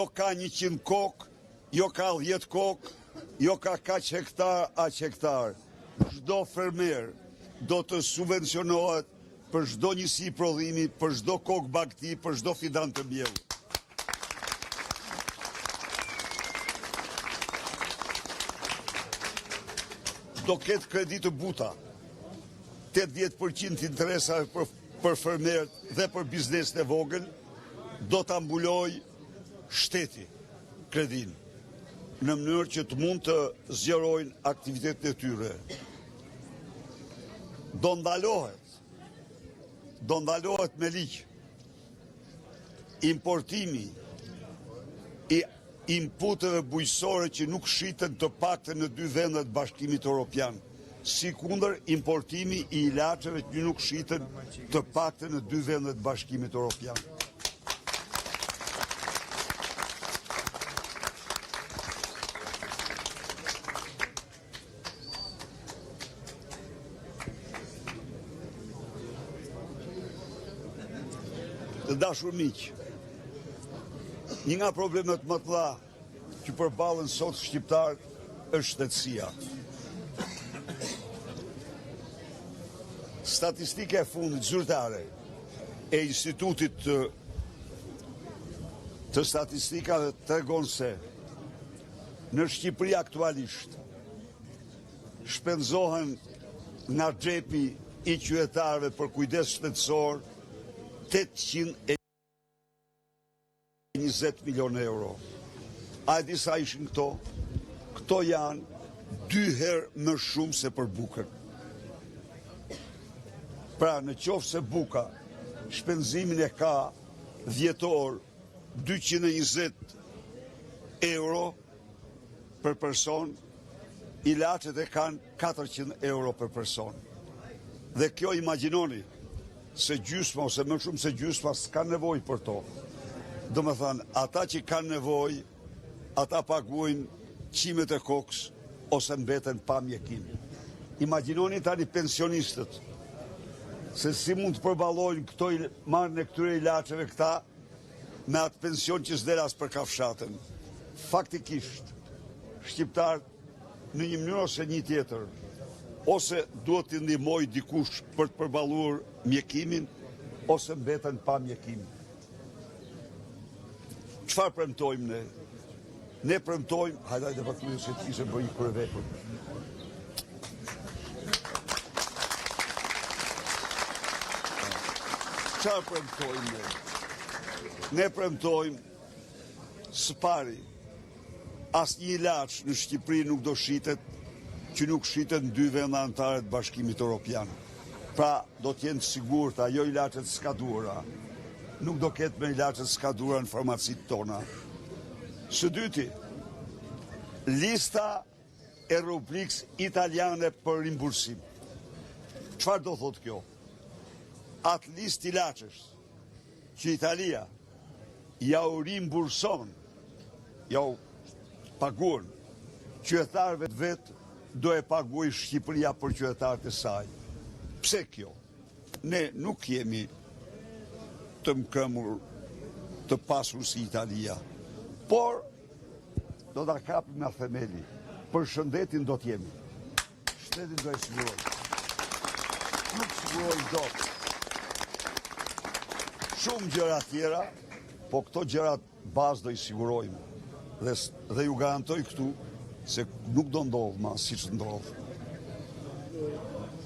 Jo ka 100 kokë, jo ka 10 kokë, jo ka kaq hektar, aq hektar. Çdo fermer do të subvencionohet për çdo njësi prodhimi, për çdo kokë bagti, për çdo fidan të mbjellë. Do ketë kredi të buta, 80% interesa për fermerët dhe për biznesin e vogël, do të ambuloj shteti kredin, në mënyrë që të mund të zgjerojnë aktivitetet e tyre. Do ndalohet me ligj importimi i inputeve bujqësore që nuk shiten të paktën në 2 vendet të Bashkimit Evropian, si kundër importimi i ilaçeve që nuk shiten të paktën në 2 vendet të Bashkimit Evropian. Të dashur miq, një nga problemet më të mëdha që përballen sot shqiptarët është shtetësia. Statistika e fundit zyrtare e Institutit të Statistikave tregon se në Shqipëri aktualisht shpenzohen nga xhepi i qytetarëve për kujdes shtetësor 820 milion euro. A e di sa ishin këto? Këto janë 2 herë më shumë se për bukën. Pra në qoftë se buka shpenzimin e ka vjetor 220 euro për person, ilaçet e kanë 400 euro për person. Dhe kjo imagjinoni se gjysma ose më shumë se gjysma s'ka nevojë për to. Do më thënë, ata që kanë nevojë, ata paguajnë qimet e kokës ose mbeten pa mjekim. Imagjinoni tani pensionistët, se si mund të përballojnë këto marrën e këtyre ilaçeve këta me atë pension që s'del as për kafshatën. Faktikisht, shqiptarët në një mënyrë ose një tjetër, ose duhet të ndihmoj dikush për të përballuar mjekimin, ose mbeten pa mjekim. Çfarë premtojmë ne? Ne premtojmë, hajde patjetër se të ishte bëj kryevepër. Çfarë premtojmë ne? Ne premtojmë së pari, asnjë ilaç në Shqipëri nuk do shitet që nuk shitet në 2 vende anëtare të Bashkimit Evropian. Pra, do të jenë të sigurta, jo ilaçet skaduara. Nuk do ketë me ilaçet skaduara në farmacitë tona. Së dyti, lista e rubrikës italiane për rimbursim. Çfarë do thotë kjo? Atë listë ilaçesh që Italia ja u rimburson, ja u paguan qytetarëve të vet, do e paguaj Shqipëria për qytetarët e saj. Pse kjo? Ne nuk jemi të mkëmur, të pasur si Italia, por do ta kapim nga themeli. Për shëndetin do t'jemi. Shtetin do e sigurojmë. Nuk sigurojmë dot. Shumë gjëra tjera, po këto gjërat bazë do i sigurojmë. Dhe ju garantoj këtu se nuk do ndodhë ma si që ndodhë.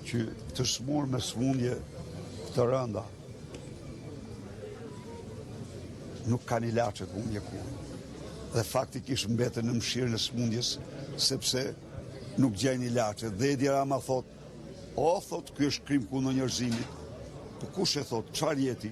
Që të smur me smundje të rënda nuk kanë ilaçet unë mjekur. Dhe faktikisht mbeten në mshirën e smundjes, sepse nuk gjejnë ilaçet. Dhe Edi Rama thot, ky është krim kundër njerëzimit. Po kush e thot, çfarë jeti?